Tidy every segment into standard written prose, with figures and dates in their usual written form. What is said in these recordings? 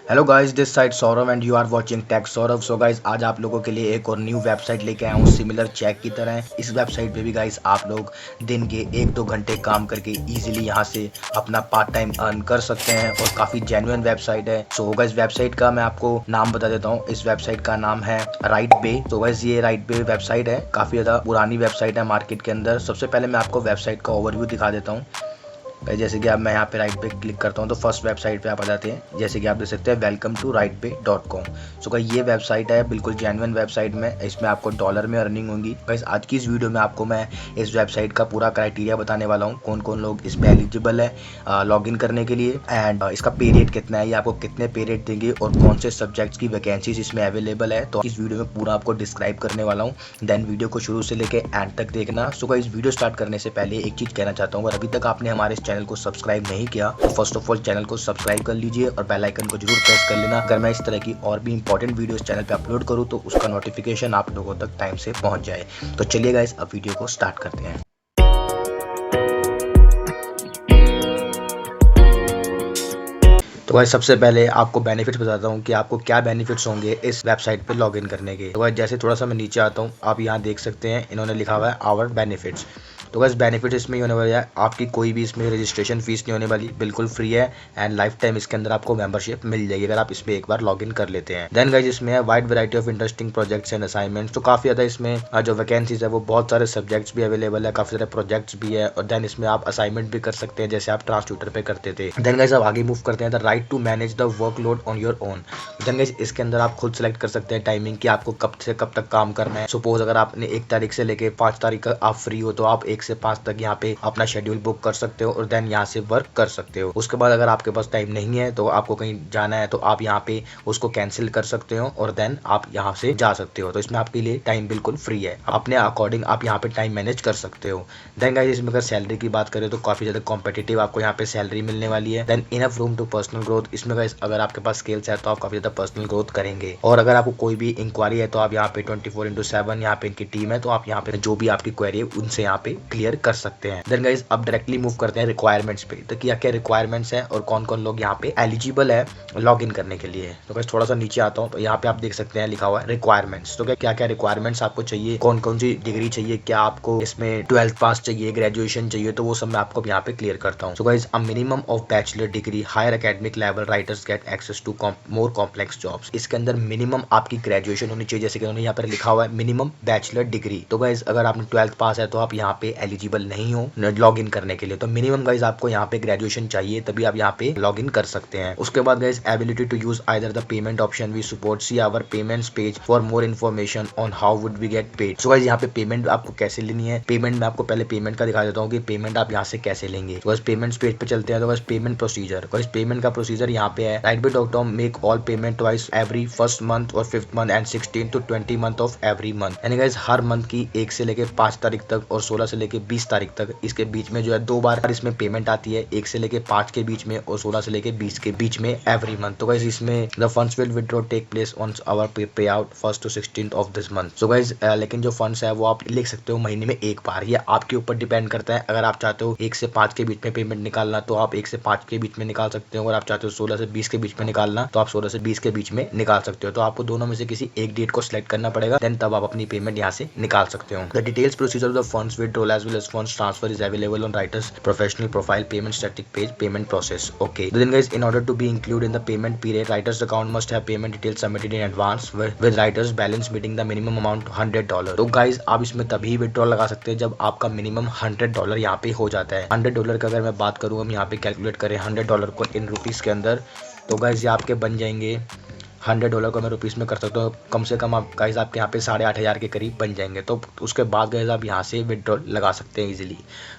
Hello guys, this side Saurabh and you are watching tech Saurabh. So guys, आज आप लोगों के लिए एक और न्यू वेबसाइट लेके आया हूँ सिमिलर चेक की तरह। इस वेबसाइट पे भी गाइस आप लोग दिन के 1-2 घंटे काम करके इजीली यहाँ से अपना पार्ट टाइम अर्न कर सकते हैं और काफ़ी जेन्युइन वेबसाइट है। सो गाइस, वेबसाइट का मैं आपको नाम बता देता हूँ। इस वेबसाइट का नाम है राइट बे। तो गाइस, ये राइट बे वेबसाइट है, काफ़ी ज़्यादा पुरानी वेबसाइट है मार्केट के अंदर। सबसे पहले मैं आपको वेबसाइट का ओवरव्यू दिखा देता हूँ। जैसे कि अब मैं यहाँ पे राइट पे क्लिक करता हूँ तो फर्स्ट वेबसाइट पे आप आ जाते हैं। जैसे कि आप देख सकते हैं welcome-to-rightpay.com। सो गाइस, ये वेबसाइट है बिल्कुल जेन्युइन वेबसाइट में। इसमें आपको डॉलर में अर्निंग होगी। गाइस, आज की इस वीडियो में आपको मैं इस वेबसाइट का पूरा क्राइटेरिया बताने वाला हूँ, कौन कौन लोग इस पे एलिजिबल है लॉगिन करने के लिए, एंड इसका पे रेट कितना है, ये आपको कितने पे रेट देंगे और कौन से सब्जेक्ट्स की वैकेंसीज इसमें अवेलेबल है। तो इस वीडियो में पूरा आपको डिस्क्राइब करने वाला हूँ। देन वीडियो को शुरू से लेके एंड तक देखना। सो गाइस, वीडियो स्टार्ट करने से पहले एक चीज कहना चाहता हूँ, अगर अभी तक आपने हमारे चैनल को सब्सक्राइब नहीं किया तो फर्स्ट ऑफ ऑल चैनल को सब्सक्राइब कर लीजिए और बेल आइकन को जरूर प्रेस कर लेना। अगर मैं इस तरह की और भी इंपॉर्टेंट वीडियोस चैनल पे अपलोड करूँ तो उसका नोटिफिकेशन आप लोगों तक टाइम से पहुंच जाए। तो चलिए गाइस, अब वीडियो को स्टार्ट करते हैं। तो गाइस, सबसे पहले आपको बेनिफिट्स बताता हूँ कि आपको क्या बेनिफिट्स होंगे इस वेबसाइट पे लॉगिन करने के। तो गाइस, जैसे थोड़ा सा मैं नीचे आता हूँ, आप यहाँ देख सकते हैं इन्होंने लिखा हुआ है आवर बेनिफिट्स। तो गाइस, बेनिफिट इसमें ही होने वाला है, आपकी कोई भी इसमें रजिस्ट्रेशन फीस नहीं होने वाली, बिल्कुल फ्री है एंड लाइफ टाइम इसके अंदर आपको मेंबरशिप मिल जाएगी अगर आप इसमें एक बार लॉगिन कर लेते हैं। देन गाइस, इसमें है wide variety of interesting projects and assignments. तो काफ़ी ज़्यादा इसमें जो वैकेंसीज है वो बहुत सारे सब्जेक्ट्स भी अवेलेबल है, काफ़ी सारे प्रोजेक्ट्स भी है और देन इसमें आप असाइनमेंट भी कर सकते हैं जैसे आप ट्रांसट्यूटर पे करते थे। देन गाइस, आप आगे मूव करते हैं the right to manage the workload on your own. Then guys, इसके अंदर आप खुद सेलेक्ट कर सकते हैं टाइमिंग कि आपको कब से कब तक काम करना है। सपोज अगर आपने 1 तारीख से लेके 5 तारीख तक आप फ्री हो तो आप 1 से 5 तक यहाँ पे अपना शेड्यूल बुक कर सकते हो और देन यहाँ से वर्क कर सकते हो। उसके बाद अगर आपके पास टाइम नहीं है तो आपको कहीं जाना है तो आप यहाँ पे उसको कैंसिल कर सकते हो और देन आप यहाँ से जा सकते हो। तो इसमें आपके लिए टाइम बिल्कुल फ्री है, अपने अकॉर्डिंग आप यहाँ पे टाइम मैनेज कर सकते हो। देन गाइस, इसमें अगर सैलरी की बात करें तो काफी ज्यादा कॉम्पिटिटिव आपको यहाँ पे सैलरी मिलने वाली है। Then enough room to personal growth. इसमें गाइस, अगर आपके पास स्किल्स है तो आप काफी ज्यादा पर्सनल ग्रोथ करेंगे। और अगर आपको कोई भी इंक्वायरी है तो आप यहाँ पे 24/7 यहाँ पे इनकी टीम है, तो आप यहाँ पे जो भी आपकी क्वेरी है उनसे यहाँ पे क्लियर कर सकते हैं। देन गाइस, अब डायरेक्टली मूव करते हैं रिक्वायरमेंट्स पे। तो क्या क्या रिक्वायरमेंट्स है और कौन कौन लोग यहाँ पे एलिजिबल है लॉग इन करने के लिए। तो गाइस, थोड़ा सा नीचे आता हूँ तो यहाँ पे आप देख सकते हैं लिखा हुआ है रिक्वायरमेंट्स। तो क्या क्या रिक्वायरमेंट्स आपको चाहिए, कौन कौन सी डिग्री चाहिए, क्या आपको इसमें 12th पास चाहिए, ग्रेजुएशन चाहिए, तो वो सब मैं आपको यहाँ पे क्लियर करता हूँ। So guys, a minimum of bachelor degree, higher academic level writers get access to more complex jobs. इसके अंदर मिनिमम आपकी ग्रेजुएशन होनी चाहिए, जैसे कि उन्होंने यहाँ पर लिखा हुआ है मिनिमम बैचलर डिग्री। तो गाइस, अगर आपने 12th पास है तो आप यहाँ पे एलिजिबल नहीं हो लॉग इन करने के लिए। तो मिनिमम गाइस आपको यहाँ पे ग्रेजुएशन चाहिए, तभी आप यहाँ पे लॉग इन कर सकते हैं। उसके बाद guys, ability to use either the payment option we support, see our payments page for more information on how would we get paid. So guys, यहाँ पे पेमेंट आपको कैसे लेनी है, पेमेंट मैं आपको पहले पेमेंट का दिखा देता हूँ कि पेमेंट आप यहाँ से कैसे लेंगे। तो बस पेमेंट्स पेज पे चलते हैं। तो बस पेमेंट प्रोसीजर, बस पेमेंट का प्रोसीजर यहाँ पे है। rightbay.com make all payment twice every first month और 5th month and 16 to 20 month of every month. यानी गाइस, हर मंथ की 1 से लेके 5 तारीख तक और 16 से लेके 20 तारीख तक इसके बीच में जो है 2 बार इसमें पेमेंट आती है, 1 से लेके 5 के बीच में और 16 से लेके 20 के बीच में एवरी मंथ। तो गाइस, इसमें the funds will withdraw take place on our payout 1st to 16th of this month. So guys, लेकिन जो फंड्स है वो आप लिख सकते हो महीने में एक बार, ये आपके ऊपर डिपेंड करता है। अगर आप चाहते हो 1 से 5 के बीच में पेमेंट निकालना तो आप 1 से 5 के बीच में निकाल सकते हो। अगर आप चाहते हो 16 से 20 के बीच में निकालना तो आप 16 से 20 के बीच में निकाल सकते हो। तो आपको दोनों में से किसी एक डेट को सिलेक्ट करना पड़ेगा, देन तब आप अपनी पेमेंट यहाँ से निकाल सकते हो। The details procedure of the funds withdrawal as well as funds transfer is available on writers professional profile payment static page payment process. Okay, then guys, in order to be included in the payment period, writer's account must have payment details submitted in advance with writer's balance meeting the minimum amount $100। तो guys, आप इसमें तभी withdrawal लगा सकते हैं जब आपका minimum $100 यहाँ पे हो जाता है। $100 का अगर मैं बात करूँ, हम यहाँ पे कैलकुलेट करें $100 को इन रुपीस के अंदर, तो गाइस ये आपके बन जाएंगे $100 को मैं रुपीस में कर सकता हूँ, कम से कम आप गाइस आपके यहाँ पे 8,500 के करीब बन जाएंगे। तो उसके बाद गाइस आप यहाँ से विड्रॉल लगा सकते हैं इजीली।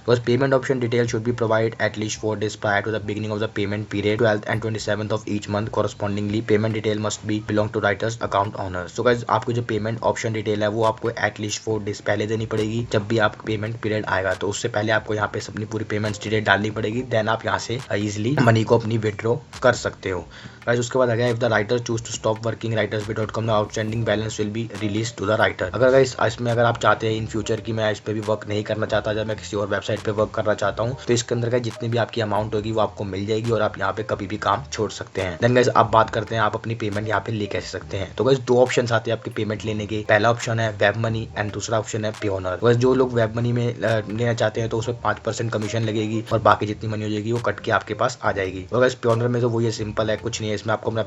बस payment option detail should be provide at least 4 days prior to the beginning of the payment period 12th and 27th of each month. Correspondingly payment detail must be belong to writers account owner. So guys, आपको जो payment option detail है वो आपको eight least 4 days पहले देनी पड़ेगी। जब भी आप पेमेंट पीरियड आएगा तो उससे पहले आपको यहाँ पे अपनी पूरी पेमेंट डिटेल डालनी पड़ेगी, देन आप यहाँ से इजिली मनी को अपनी विड्रॉ कर सकते हो। गाइस, उसके बाद आ गया if the writer choose to to stop working writersbay.com now outstanding balance will be released to the writer। अगर गाइस इसमें अगर आप चाहते हैं इन फ्यूचर की मैं इस पे भी वर्क नहीं करना चाहता, जब मैं किसी और वेबसाइट पे वर्क करना चाहता हूँ, तो इसके अंदर का जितनी भी आपकी अमाउंट होगी वो आपको मिल जाएगी और आप यहाँ पे कभी भी काम छोड़ सकते हैं। देन गाइस अब बात करते हैं आप अपनी पेमेंट यहाँ पे ले कैसे सकते हैं। तो गाइस दो ऑप्शन आते हैं आपकी पेमेंट लेने के। पहला ऑप्शन है वेब मनी एंड दूसरा ऑप्शन है पेयोनर। बस जो लोग वेब मनी में लेना चाहते हैं तो उसमें 5% कमीशन लगेगी और बाकी जितनी मनी हो जाएगी वो कट के आपके पास आ जाएगी। और गाइस पेयोनर में तो वो ये सिंपल है, कुछ नहीं है, इसमें आपको अपना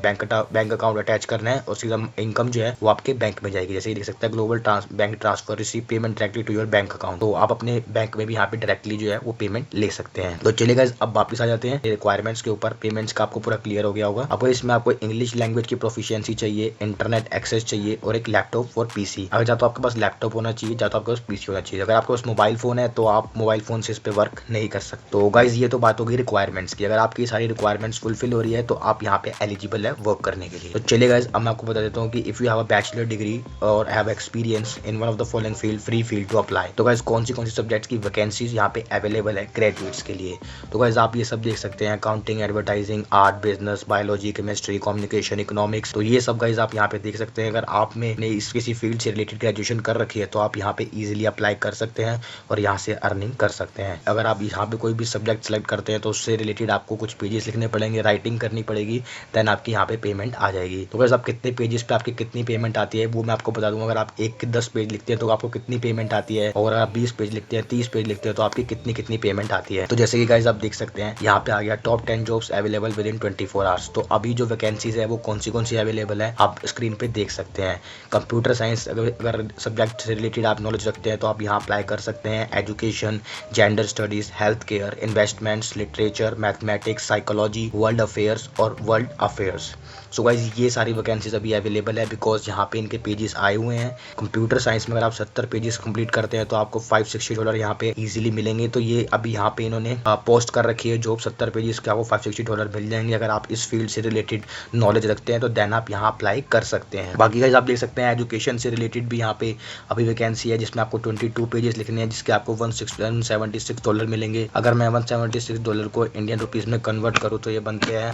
बैंक अकाउंट अटैच करना है और सीधा इनकम जो है वो आपके बैंक में जाएगी। जैसे देख सकते हैं global bank transfer receive payment directly to your bank account. तो आप अपने बैंक में भी यहाँ पे डायरेक्टली जो है वो पेमेंट ले सकते हैं। तो चलिए गाइस अब वापस आ जाते हैं रिक्वायरमेंट्स के ऊपर। पेमेंट्स का आपको पूरा क्लियर हो गया होगा। अब इसमें आपको इंग्लिश लैंग्वेज की प्रोफिशिएंसी चाहिए, इंटरनेट एक्सेस चाहिए और एक लैपटॉप और पीसी। अगर या तो आपके पास लैपटॉप होना चाहिए या तो आपके पास पीसी होना चाहिए। अगर आपके पास मोबाइल फोन है तो आप मोबाइल फोन से इस पे वर्क नहीं कर सकते। तो गाइस ये तो बात होगी रिक्वायरमेंट्स की। अगर आपकी सारी रिक्वायरमेंट्स फुलफिल हो रही है तो आप यहाँ पे एलिजिबल है वर्क करने के लिए। तो चलिए गाइस अब मैं आपको बता देता हूँ कि if you have a bachelor degree और have experience in one of the following field, free field to apply. तो गाइस कौन सी सब्जेक्ट्स की वैकेंसीज यहाँ पे अवेलेबल है ग्रेजुएट्स के लिए। तो गाइस आप ये सब देख सकते हैं, accounting, advertising, art, business, biology, chemistry, communication, economics. तो ये सब गाइस आप यहाँ पे देख सकते हैं। अगर आपने इस किसी फील्ड से रिलेटेड ग्रेजुएशन कर रखी है तो आप यहाँ पे इजीली अप्लाई कर सकते हैं और यहाँ से अर्निंग कर सकते हैं। अगर आप यहाँ पे कोई भी सब्जेक्ट सेलेक्ट करते हैं तो उससे रिलेटेड आपको कुछ पेजेस लिखने पड़ेंगे, राइटिंग करनी पड़ेगी, देन आपकी यहाँ पे पेमेंट आ जाएगी। तो गाइस आप कितने पेजेस पे आपकी कितनी पेमेंट आती है वो मैं आपको बता दूंगा। अगर आप 1 के 10 पेज लिखते हैं तो आपको कितनी पेमेंट आती है, और अगर आप 20 पेज लिखते हैं, 30 पेज लिखते हैं तो आपकी कितनी पेमेंट आती है। तो जैसे कि गाइस आप देख सकते हैं यहाँ पे आ गया top 10 jobs available with in 24 hours. तो अभी जो वैकेंसीज है वो कौन सी अवेलेबल है आप स्क्रीन पे देख सकते हैं। कंप्यूटर साइंस अगर सब्जेक्ट से रिलेटेड आप नॉलेज रखते हैं तो आप यहाँ अप्लाई कर सकते हैं। Education, gender studies, health care, investments, literature, mathematics, psychology, world affairs और वर्ल्ड अफेयर्स। सो गाइस ये सारी वैकेंसीज अभी अवेलेबल है बिकॉज यहाँ पे इनके पेजेस आए हुए हैं। कंप्यूटर साइंस में अगर आप 70 पेजेस कंप्लीट करते हैं तो आपको $560 यहाँ पे इजीली मिलेंगे। तो ये अभी यहाँ पे इन्होंने पोस्ट कर रखी है जॉब 70 पेजेस के, आपको $560 मिल जाएंगे। अगर आप इस फील्ड से रिलेटेड नॉलेज रखते हैं तो देन आप यहाँ अप्लाई कर सकते हैं। बाकी गाइस आप देख सकते हैं एजुकेशन से रिलेटेड भी यहाँ पे अभी वैकेंसी है जिसमें आपको 22 पेजेस लिखने हैं, जिसके आपको $176 मिलेंगे। अगर मैं $176 को इंडियन रुपीज में कन्वर्ट करूँ तो ये बनते हैं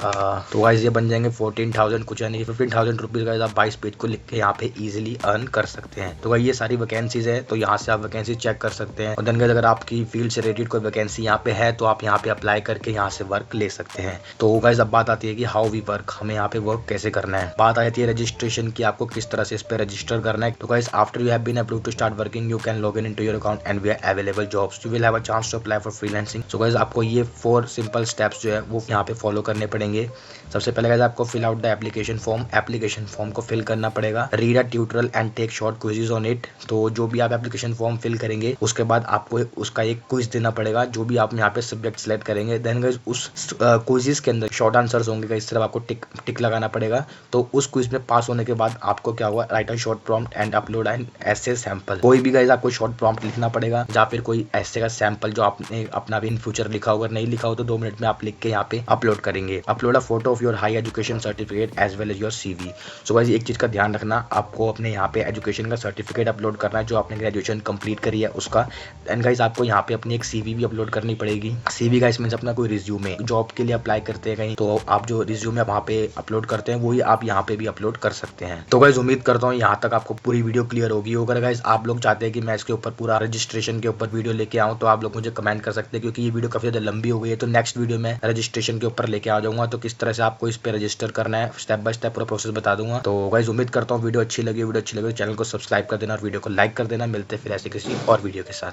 तो गाइस ये बन जाएंगे 14,000 कुछ, यानी 15,000 रुपीज का आप 22 पेज को लिख के यहाँ पे इजीली अर्न कर सकते हैं। तो भाई ये सारी वैकेंसीज है, तो यहाँ से आप वैकेंसी चेक कर सकते हैं। और देन अगर आपकी फील्ड से रिलेटेड कोई वैकेंसी यहाँ पे है तो आप यहाँ पे अप्लाई करके यहाँ से वर्क ले सकते हैं। तो गाइस अब बात आती है कि हाउ वी वर्क, हमें यहाँ पे वर्क कैसे करना है। बात आ जाती है रजिस्ट्रेशन की, आपको किस तरह से इस पे रजिस्टर करना है। तो guys after you have been approved to start working you can log in into your account and we are available jobs, you will have a chance to apply for freelancing. So guys आपको ये 4 simple steps जो है वो यहाँ पे follow करने पड़ेंगे। सबसे पहले गाइस आपको fill out the application form को फिल करना पड़ेगा। Read a tutorial and take short quizzes on it. तो जो भी आप एप्लीकेशन फॉर्म फिल करेंगे उसके बाद आपको उसका एक क्विज देना पड़ेगा, जो भी आप यहाँ पे सब्जेक्ट सेलेक्ट करेंगे। देन गाइस उस क्विज़ेस के अंदर शॉर्ट आंसर्स होंगे, इस तरह आपको टिक लगाना पड़ेगा। तो उस क्विज में पास होने के बाद आपको क्या हुआ, right a short prompt and upload an essay sample. कोई भी गाइस आपको शॉर्ट प्रॉम्प्ट लिखना पड़ेगा या फिर कोई ऐसे का सैंपल जो आपने अपना भी इन फ्यूचर लिखा होगा, नहीं लिखा हो तो 2 मिनट में आप लिख के यहाँ पे अपलोड करेंगे। Upload a photo of your high education certificate as well as your CV। So guys एक चीज का ध्यान रखना, आपको अपने यहाँ पे एजुकेशन का सर्टिफिकेट अपलोड करना है जो आपने ग्रेजुएशन कंप्लीट करी है उसका। एंड गाइस आपको यहाँ पे अपनी एक CV भी अपलोड करनी पड़ेगी। CV गाइस मींस अपना कोई रिज्यूमे, जॉब के लिए अप्लाई करते हैं कहीं तो आप जो रिज्यूमे वहाँ पे अपलोड करते हैं वही आप यहाँ पे भी अपलोड कर सकते हैं। तो गाइस उम्मीद करता हूँ यहाँ तक आपको पूरी वीडियो क्लियर होगी। अगर गाइस आप लोग चाहते हैं कि मैं इसके ऊपर पूरा रजिस्ट्रेशन के ऊपर वीडियो लेके आऊँ तो आप लोग मुझे कमेंट कर सकते हैं, क्योंकि ये वीडियो काफी ज्यादा लंबी हो गई है। तो नेक्स्ट वीडियो में रजिस्ट्रेशन के ऊपर लेके आ जाऊंगा, तो किस तरह से आपको इस पे रजिस्टर करना है स्टेप बाय स्टेप पूरा प्रोसेस बता दूंगा। तो गाइस उम्मीद करता हूँ वीडियो अच्छी लगी तो चैनल को सब्सक्राइब कर देना और वीडियो को लाइक कर देना। मिलते फिर ऐसे किसी और वीडियो के साथ।